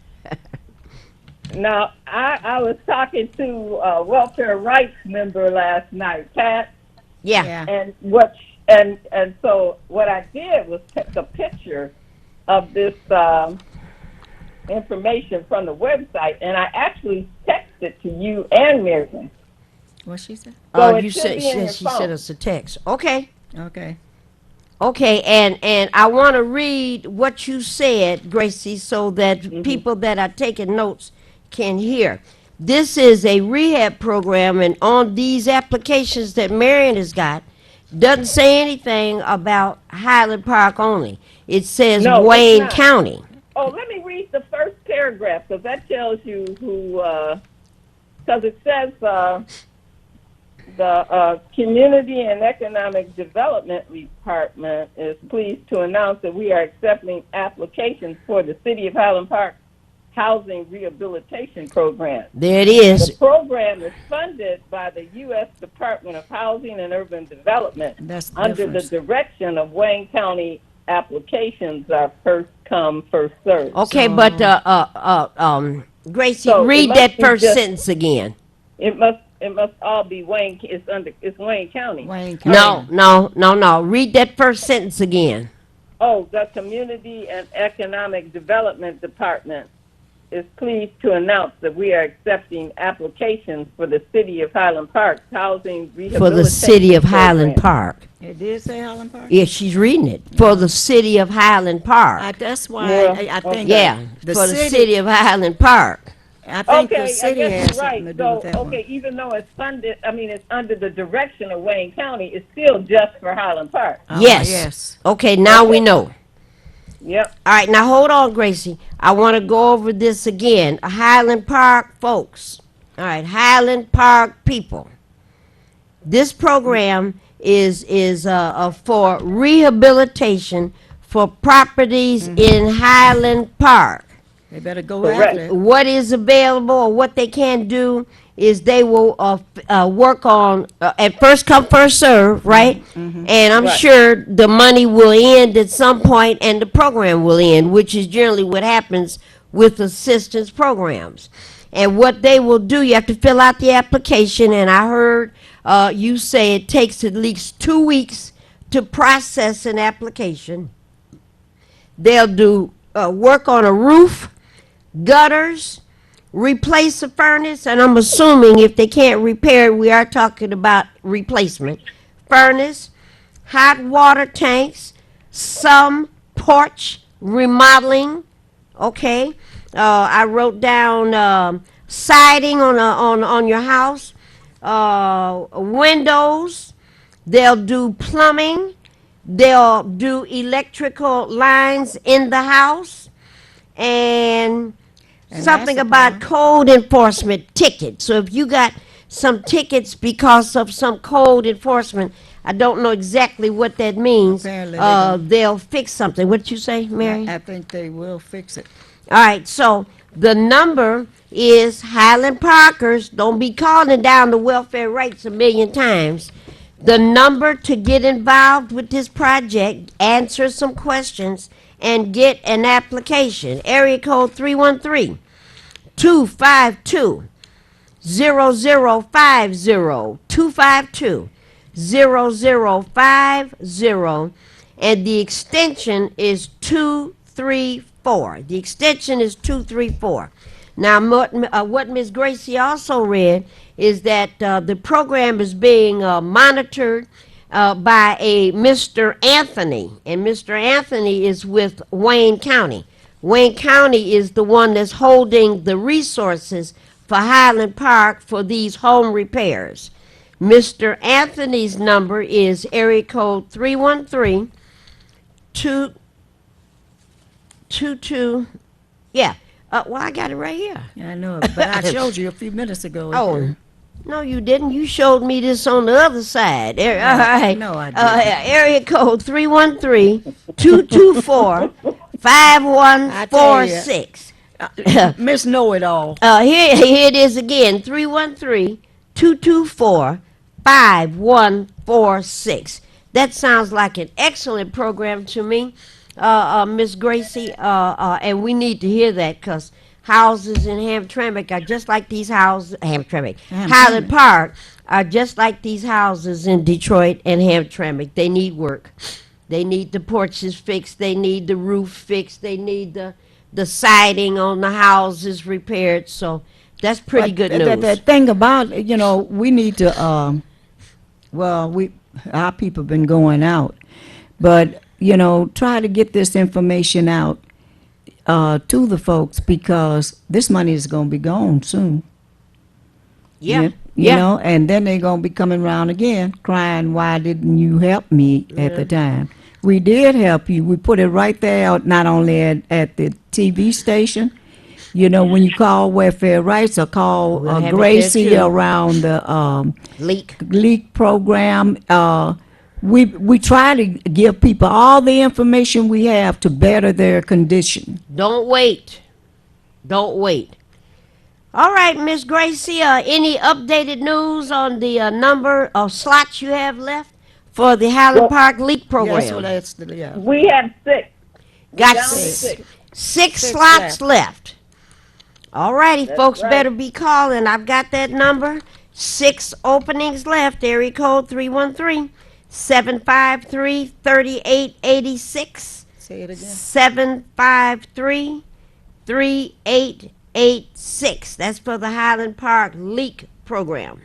Speaker 7: Now, I was talking to a welfare rights member last night, Pat,
Speaker 3: Yeah.
Speaker 7: and so what I did was take a picture of this information from the website, and I actually texted to you and Miriam.
Speaker 5: What she said?
Speaker 7: So it
Speaker 3: You
Speaker 7: should
Speaker 3: said
Speaker 7: be in your
Speaker 3: she
Speaker 7: phone.
Speaker 3: sent us a text. Okay.
Speaker 5: Okay.
Speaker 3: Okay, and I want to read what you said, Gracie, so that people that are taking notes can hear. This is a rehab program, and on these applications that Marion has got, doesn't say anything about Highland Park only. It says
Speaker 7: No, it's
Speaker 3: Wayne
Speaker 7: not.
Speaker 3: County.
Speaker 7: Oh, let me read the first paragraph, because that tells you who, because it says the Community and Economic Development Department is pleased to announce that we are accepting applications for the City of Highland Park Housing Rehabilitation Program.
Speaker 3: There it is.
Speaker 7: The program is funded by the U.S. Department of Housing and Urban Development
Speaker 5: That's the
Speaker 7: under
Speaker 5: difference.
Speaker 7: the direction of Wayne County. Applications are first come, first served.
Speaker 3: Okay,
Speaker 5: So-
Speaker 3: but Gracie,
Speaker 7: So it
Speaker 3: read
Speaker 7: must
Speaker 3: that
Speaker 7: be
Speaker 3: first
Speaker 7: just-
Speaker 3: sentence again.
Speaker 7: It must all be Wayne. It's Wayne County.
Speaker 5: Wayne County.
Speaker 3: No. Read that first sentence again.
Speaker 7: Oh, the Community and Economic Development Department is pleased to announce that we are accepting applications for the City of Highland Park Housing Rehabilitation
Speaker 3: For the city of Highland
Speaker 7: Program.
Speaker 3: Park.
Speaker 5: It did say Highland Park?
Speaker 3: Yeah, she's reading it. For the city of Highland Park.
Speaker 5: That's why
Speaker 7: Yeah,
Speaker 5: I think
Speaker 3: Yeah,
Speaker 5: the
Speaker 3: for the
Speaker 5: city,
Speaker 3: city of Highland Park.
Speaker 5: I think
Speaker 7: Okay,
Speaker 5: the city
Speaker 7: I
Speaker 5: has
Speaker 7: guess you're
Speaker 5: something to
Speaker 7: right.
Speaker 5: do
Speaker 7: So,
Speaker 5: with that
Speaker 7: okay,
Speaker 5: one.
Speaker 7: even though it's funded, it's under the direction of Wayne County, it's still just for Highland Park.
Speaker 3: Yes.
Speaker 5: Yes.
Speaker 3: Okay, now we know.
Speaker 7: Yep.
Speaker 3: All right, now hold on, Gracie. I want to go over this again. Highland Park folks. All right, Highland Park people. This program is for rehabilitation for properties in Highland Park.
Speaker 5: They better go
Speaker 7: Correct.
Speaker 5: after it.
Speaker 3: What is available or what they can do is they will work on at first come first serve, right? And I'm
Speaker 7: Right.
Speaker 3: sure the money will end at some point and the program will end, which is generally what happens with assistance programs. And what they will do, you have to fill out the application, and I heard you say it takes at least 2 weeks to process an application. They'll do work on a roof, gutters, replace a furnace, and I'm assuming if they can't repair it, we are talking about replacement. Furnace, hot water tanks, some porch remodeling, okay? I wrote down siding on your house, windows, they'll do plumbing, they'll do electrical lines in the house, and something
Speaker 5: that's a
Speaker 3: about code enforcement tickets. So if you got some tickets because of some code enforcement, I don't know exactly what that means.
Speaker 5: Apparently they don't.
Speaker 3: They'll fix something. What you say, Mary?
Speaker 5: I think they will fix it.
Speaker 3: All right, so the number is Highland Parkers. Don't be calling down the welfare rights a million times. The number to get involved with this project, answer some questions, and get an application. Area code 313-252-0050. 252-0050. And the extension is 234. The extension is 234. Now, what Ms. Gracie also read is that the program is being monitored by a Mr. Anthony, and Mr. Anthony is with Wayne County. Wayne County is the one that's holding the resources for Highland Park for these home repairs. Mr. Anthony's number is area code 313-222, yeah, well, I got it right here.
Speaker 5: I know, but I showed you a few minutes ago.
Speaker 3: Oh, no, you didn't. You showed me this on the other side. All right.
Speaker 5: No, I didn't.
Speaker 3: Area code 313-224-5146.
Speaker 5: Miss Know It All.
Speaker 3: Here it is again, 313-224-5146. That sounds like an excellent program to me, Miss Gracie, and we need to hear that because houses in Hamtramck are just like these houses, Highland Park are just like these houses in Detroit and Hamtramck. They need work. They need the porches fixed. They need the roof fixed. They need the siding on the houses repaired. So that's pretty good news.
Speaker 5: The thing about, we need to, our people been going out, but, try to get this information out to the folks because this money is going to be gone soon.
Speaker 3: Yeah.
Speaker 5: You know, and then they're going to be coming around again crying, why didn't you help me at the time? We did help you. We put it right there, not only at the TV station. When you call Welfare Rights or call
Speaker 3: We'll have it there,
Speaker 5: Gracie
Speaker 3: too.
Speaker 5: around the
Speaker 3: Leak.
Speaker 5: program, we try to give people all the information we have to better their condition.
Speaker 3: Don't wait. Don't wait. All right, Miss Gracie, any updated news on the number of slots you have left for the Highland Park Leak program?
Speaker 5: Yes, well, that's the,
Speaker 7: We have 6.
Speaker 3: Got
Speaker 7: down to
Speaker 3: six
Speaker 7: 6.
Speaker 3: slots left. All righty, folks
Speaker 7: right.
Speaker 3: better be calling. I've got that number. 6 openings left. Area code 313-753-3886.
Speaker 5: say it again.
Speaker 3: 753-3886. That's for the Highland Park Leak program.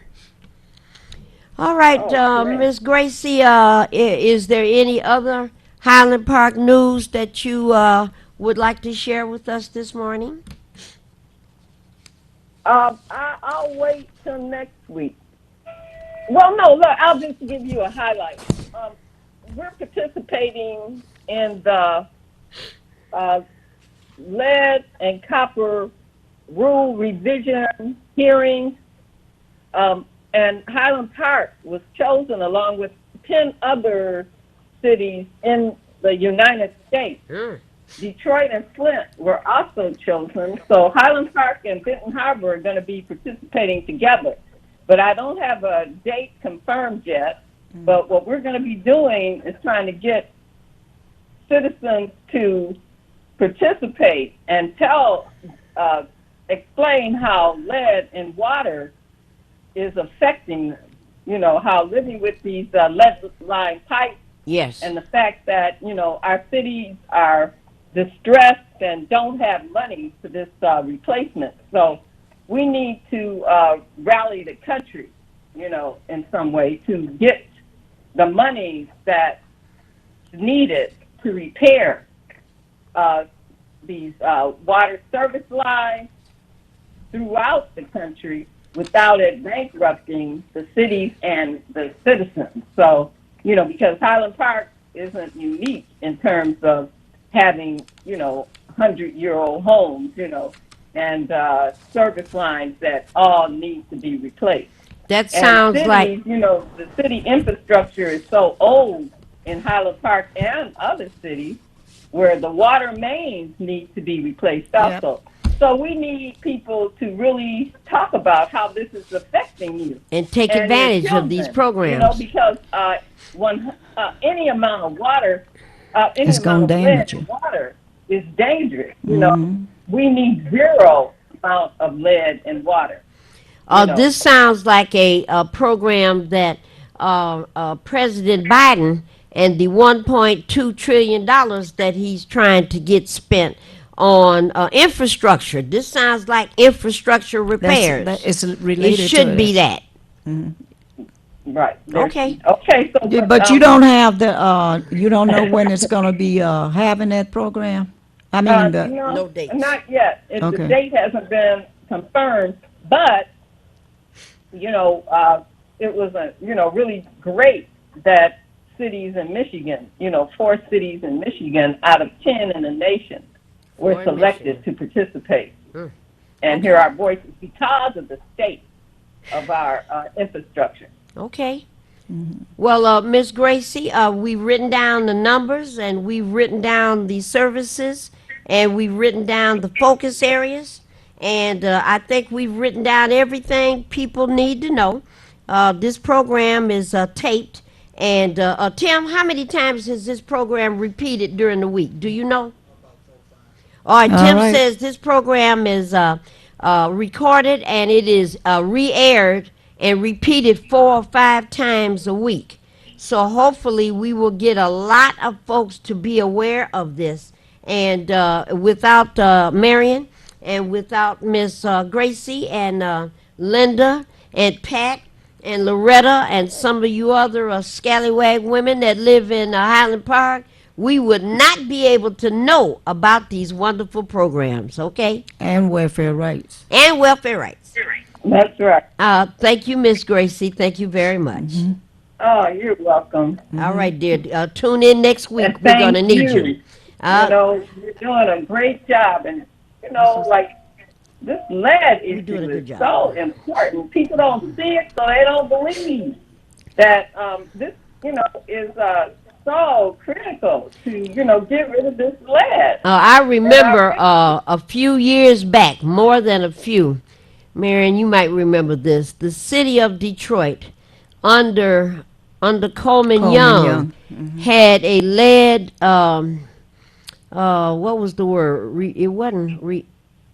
Speaker 3: All right, Miss Gracie, is there any other Highland Park news that you would like to share with us this morning?
Speaker 7: I'll wait till next week. Well, no, look, I'll just give you a highlight. We're participating in the lead and copper rule revision hearings, and Highland Park was chosen along with 10 other cities in the United States. Detroit and Flint were also chosen, so Highland Park and Benton Harbor are going to be participating together. But I don't have a date confirmed yet, but what we're going to be doing is trying to get citizens to participate and explain how lead in water is affecting them. How living with these lead-lined pipes
Speaker 3: Yes.
Speaker 7: and the fact that, our cities are distressed and don't have money for this replacement. So we need to rally the country, in some way to get the money that's needed to repair these water service lines throughout the country without it bankrupting the cities and the citizens. So, because Highland Park isn't unique in terms of having, 100-year-old homes, and service lines that all need to be replaced.
Speaker 3: That sounds
Speaker 7: and
Speaker 3: like
Speaker 7: cities, the city infrastructure is so old in Highland Park and other cities where the water mains need to be replaced also. So we need people to really talk about how this is affecting you.
Speaker 3: and take
Speaker 7: and your
Speaker 3: advantage of these
Speaker 7: children,
Speaker 3: programs.
Speaker 7: Because any amount of water, any
Speaker 5: It's gonna
Speaker 7: amount of lead
Speaker 5: damage
Speaker 7: in
Speaker 5: you.
Speaker 7: water is dangerous. We need zero amount of lead in water.
Speaker 3: This sounds like a program that President Biden and the $1.2 trillion that he's trying to get spent on infrastructure. This sounds like infrastructure repairs.
Speaker 5: It's related
Speaker 3: It should
Speaker 5: to
Speaker 3: be that.
Speaker 7: Right.
Speaker 3: Okay.
Speaker 7: Okay. So,
Speaker 5: Yeah, but you don't have you don't know when it's going to be having that program? I mean,
Speaker 3: No date.
Speaker 7: Not yet.
Speaker 5: Okay.
Speaker 7: The date hasn't been confirmed, But, you know, it was really great that cities in Michigan, 4 cities in Michigan out of 10 in the nation were
Speaker 3: 4 in
Speaker 7: selected to participate and hear our voices because of the state of our infrastructure.
Speaker 3: Okay. Well, Miss Gracie, we've written down the numbers, and we've written down the services, and we've written down the focus areas, and I think we've written down everything people need to know. This program is taped, and Tim, how many times is this program repeated during the week? Do you know? All right, Tim
Speaker 5: right.
Speaker 3: says this program is recorded, and it is re-aired and repeated 4 or 5 times a week. So hopefully we will get a lot of folks to be aware of this. And without Marion and without Miss Gracie and Linda and Pat and Loretta and some of you other scallywag women that live in Highland Park, we would not be able to know about these wonderful programs, okay?
Speaker 5: And welfare rights.
Speaker 3: And welfare rights.
Speaker 7: That's right.
Speaker 3: Thank you, Miss Gracie. Thank you very much.
Speaker 7: Oh, you're welcome.
Speaker 3: All right, dear. Tune in next week.
Speaker 7: And
Speaker 3: We're going to
Speaker 7: thank
Speaker 3: need you.
Speaker 7: You're doing a great job. And, like this lead
Speaker 3: doing a
Speaker 7: issue
Speaker 3: good
Speaker 7: is
Speaker 3: job.
Speaker 7: so important. People don't see it, so they don't believe that this, is so critical to, get rid of this lead.
Speaker 3: I remember a few years back, more than a few, Marion, you might remember this. The city of Detroit, under Coleman Young, had a lead. What was the word? It wasn't.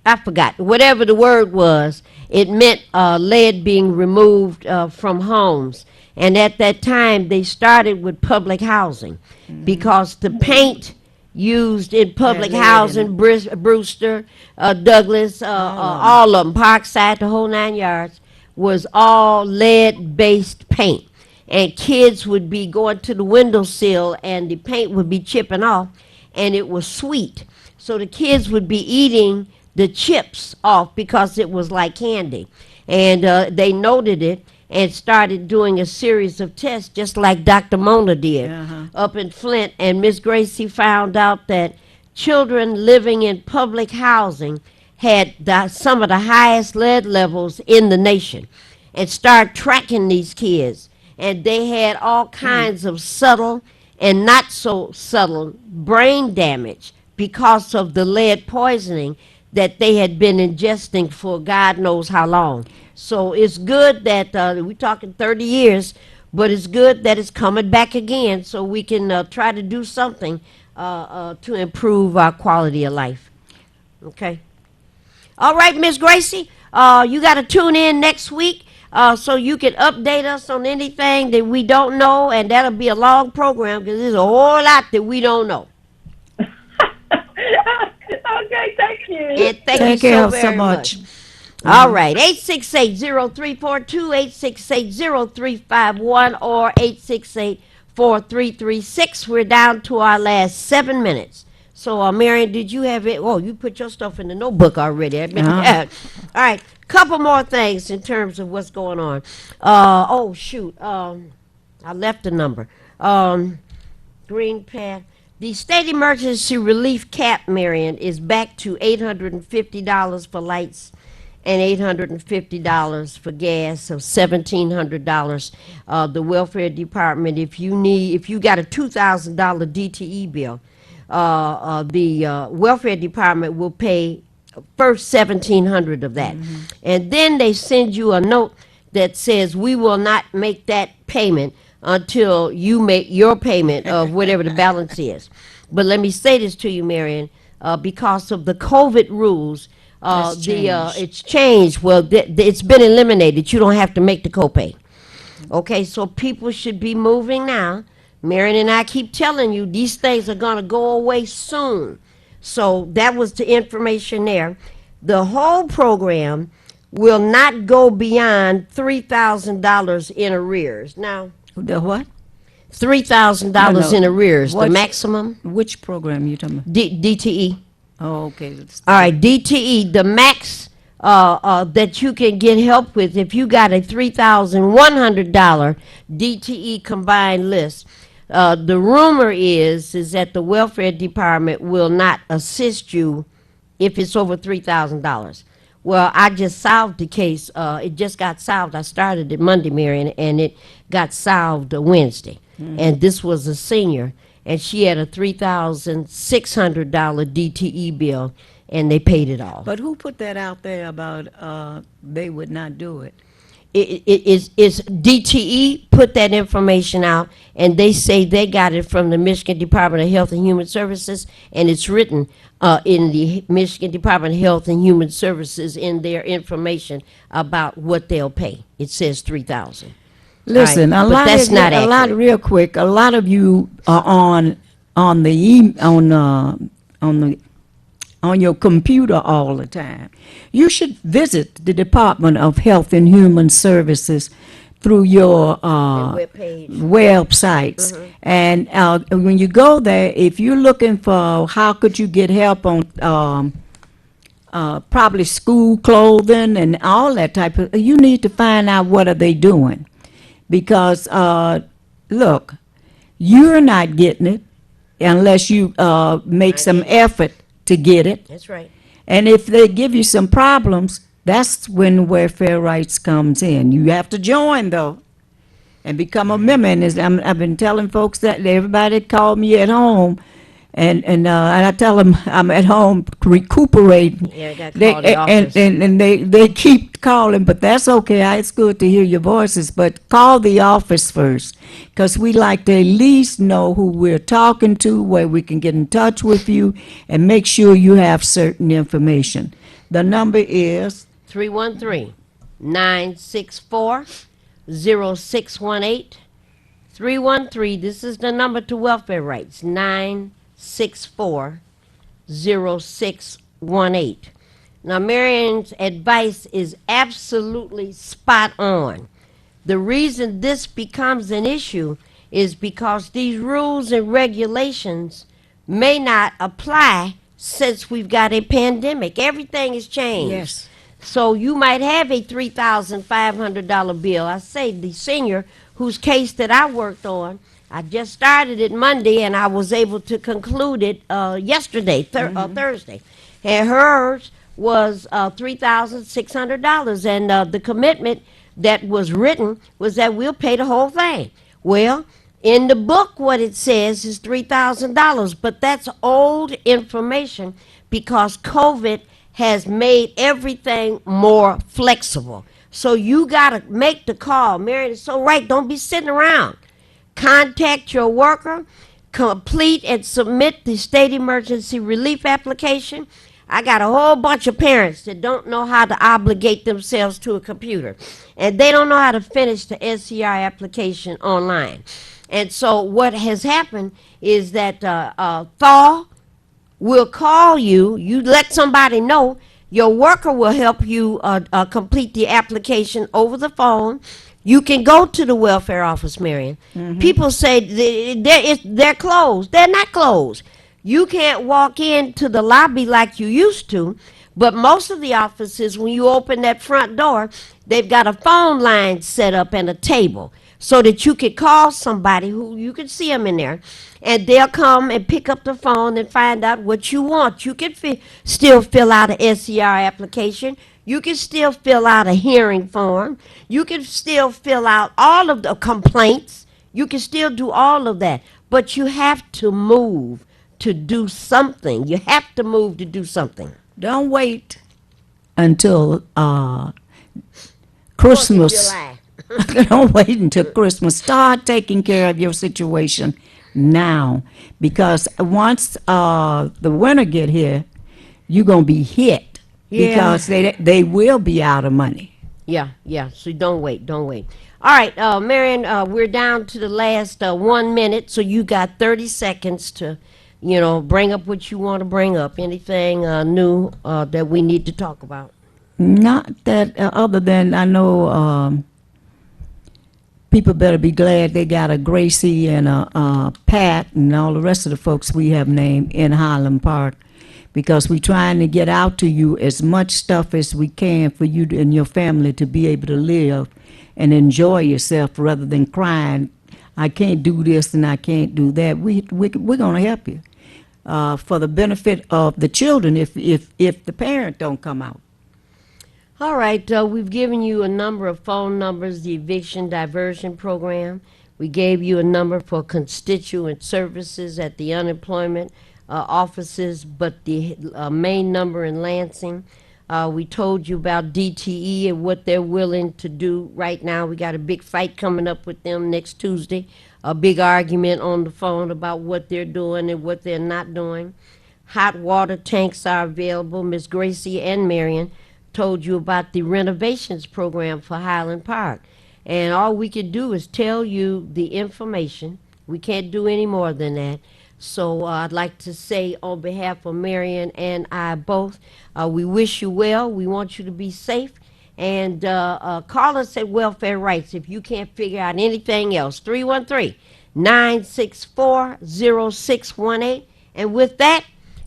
Speaker 3: I forgot. Whatever the word was, it meant lead being removed from homes. And at that time, they started with public housing because the paint used in public housing, Brewster, Douglas, all of them, Parkside, the whole 9 yards, was all lead-based paint. And kids would be going to the windowsill and the paint would be chipping off, and it was sweet. So the kids would be eating the chips off because it was like candy. And they noted it and started doing a series of tests just like Dr. Mona did up in Flint. And Miss Gracie found out that children living in public housing had some of the highest lead levels in the nation, and started tracking these kids. And they had all kinds of subtle and not so subtle brain damage because of the lead poisoning that they had been ingesting for God knows how long. So it's good that we're talking 30 years, but it's good that it's coming back again so we can try to do something to improve our quality of life. Okay. All right, Miss Gracie, you got to tune in next week so you can update us on anything that we don't know, and that'll be a long program because there's a whole lot that we don't know.
Speaker 7: Okay, thank you.
Speaker 3: And thank
Speaker 5: Thank
Speaker 3: you
Speaker 5: you
Speaker 3: so
Speaker 5: so
Speaker 3: very
Speaker 5: much.
Speaker 3: much. All right, 868-0342, 868-0351, or 868-4336. We're down to our last 7 minutes. So, Marion, did you have it? Oh, you put your stuff in the notebook already. All right, couple more things in terms of what's going on. Oh, shoot. I left the number. Green Path. The state emergency relief cap, Marion, is back to $850 for lights and $850 for gas, so $1,700. The welfare department, if you got a $2,000 DTE bill, the welfare department will pay first $1,700 of that. And then they send you a note that says we will not make that payment until you make your payment of whatever the balance is. But let me say this to you, Marion, because of the COVID rules, it's changed. Well, it's been eliminated. You don't have to make the copay. Okay, so people should be moving now. Marion and I keep telling you these things are going to go away soon. So that was the information there. The whole program will not go beyond $3,000 in arrears. Now,
Speaker 5: The what?
Speaker 3: $3,000 in arrears, the
Speaker 5: What's-
Speaker 3: maximum.
Speaker 5: Which program you talking about?
Speaker 3: DTE.
Speaker 5: Oh, okay.
Speaker 3: All right, DTE, the max that you can get help with if you got a $3,100 DTE combined list. The rumor is that the welfare department will not assist you if it's over $3,000. Well, I just solved the case. It just got solved. I started it Monday, Marion, and it got solved Wednesday. And this was a senior, and she had a $3,600 DTE bill, and they paid it off.
Speaker 5: But who put that out there about they would not do it?
Speaker 3: It's DTE put that information out, and they say they got it from the Michigan Department of Health and Human Services, and it's written in the Michigan Department of Health and Human Services in their information about what they'll pay. It says $3,000.
Speaker 5: Listen,
Speaker 3: Right,
Speaker 5: a
Speaker 3: but
Speaker 5: lot
Speaker 3: that's
Speaker 5: of
Speaker 3: not
Speaker 5: a lot
Speaker 3: accurate.
Speaker 5: real quick. A lot of you are on your computer all the time. You should visit the Department of Health and Human Services through your
Speaker 3: webpage.
Speaker 5: websites. And when you go there, if you're looking for how could you get help on probably school clothing and all that type of, you need to find out what are they doing. Because, look, you're not getting it unless you make some effort to get it.
Speaker 3: That's right.
Speaker 5: And if they give you some problems, that's when welfare rights comes in. You have to join, though, and become a member. And I've been telling folks that everybody called me at home, and I tell them I'm at home recuperating.
Speaker 3: Yeah, I got called the office.
Speaker 5: And they keep calling, but that's okay. It's good to hear your voices, but call the office first, because we like to at least know who we're talking to, where we can get in touch with you, and make sure you have certain information. The number is
Speaker 3: 313-964-0618. 313, this is the number to welfare rights, 964-0618. Now, Marion's advice is absolutely spot on. The reason this becomes an issue is because these rules and regulations may not apply since we've got a pandemic. Everything has changed.
Speaker 5: Yes.
Speaker 3: So you might have a $3,500 bill. I say the senior whose case that I worked on, I just started it Monday, and I was able to conclude it yesterday, Thursday. And hers was $3,600, and the commitment that was written was that we'll pay the whole thing. Well, in the book, what it says is $3,000, but that's old information because COVID has made everything more flexible. So you got to make the call. Marion is so right. Don't be sitting around. Contact your worker, complete and submit the state emergency relief application. I got a whole bunch of parents that don't know how to obligate themselves to a computer, and they don't know how to finish the SCR application online. And so what has happened is that Thaw will call you. You let somebody know. Your worker will help you complete the application over the phone. You can go to the welfare office, Marion. People say they're closed. They're not closed. You can't walk into the lobby like you used to, but most of the offices, when you open that front door, they've got a phone line set up and a table so that you could call somebody who you can see them in there, and they'll come and pick up the phone and find out what you want. You can still fill out a SCR application. You can still fill out a hearing form. You can still fill out all of the complaints. You can still do all of that, but you have to move to do something. You have to move to do something.
Speaker 5: don't wait until Christmas.
Speaker 3: July.
Speaker 5: Don't wait until Christmas. Start taking care of your situation now, because once the winter get here, you're gonna be hit because they will be out of money.
Speaker 3: Yeah. So don't wait. All right, Marion, we're down to the last 1 minute, so you got 30 seconds to, bring up what you want to bring up. Anything new that we need to talk about?
Speaker 5: Not that other than I know people better be glad they got a Gracie and a Pat and all the rest of the folks we have named in Highland Park, because we're trying to get out to you as much stuff as we can for you and your family to be able to live and enjoy yourself rather than crying, I can't do this and I can't do that. We're going to help you for the benefit of the children if the parent don't come out.
Speaker 3: All right, we've given you a number of phone numbers, the eviction diversion program. We gave you a number for constituent services at the unemployment offices, but the main number in Lansing. We told you about DTE and what they're willing to do right now. We got a big fight coming up with them next Tuesday, a big argument on the phone about what they're doing and what they're not doing. Hot water tanks are available. Miss Gracie and Marion told you about the renovations program for Highland Park. And all we can do is tell you the information. We can't do any more than that. So I'd like to say on behalf of Marion and I both, we wish you well. We want you to be safe. And call us at Welfare Rights if you can't figure out anything else. 313-964-0618. And with that,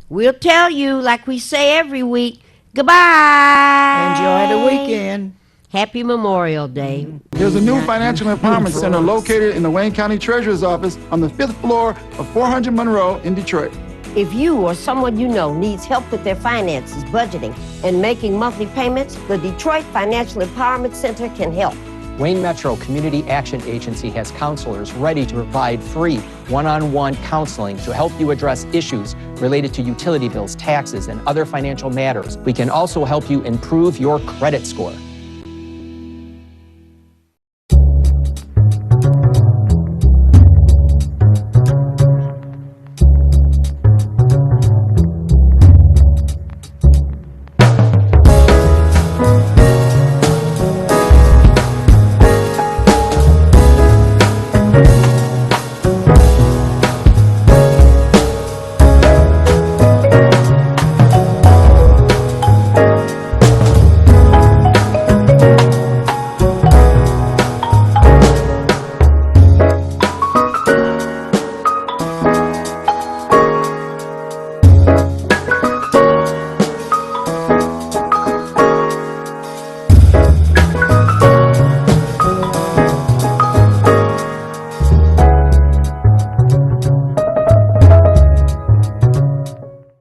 Speaker 3: we'll tell you, like we say every week, goodbye.
Speaker 5: Enjoy the weekend.
Speaker 3: Happy Memorial Day.
Speaker 2: There's a new financial empowerment center located in the Wayne County Treasurer's Office on the 5th floor of 400 Monroe in Detroit.
Speaker 3: If you or someone you know needs help with their finances, budgeting, and making monthly payments, the Detroit Financial Empowerment Center can help.
Speaker 4: Wayne Metro Community Action Agency has counselors ready to provide free one-on-one counseling to help you address issues related to utility bills, taxes, and other financial matters. We can also help you improve your credit score.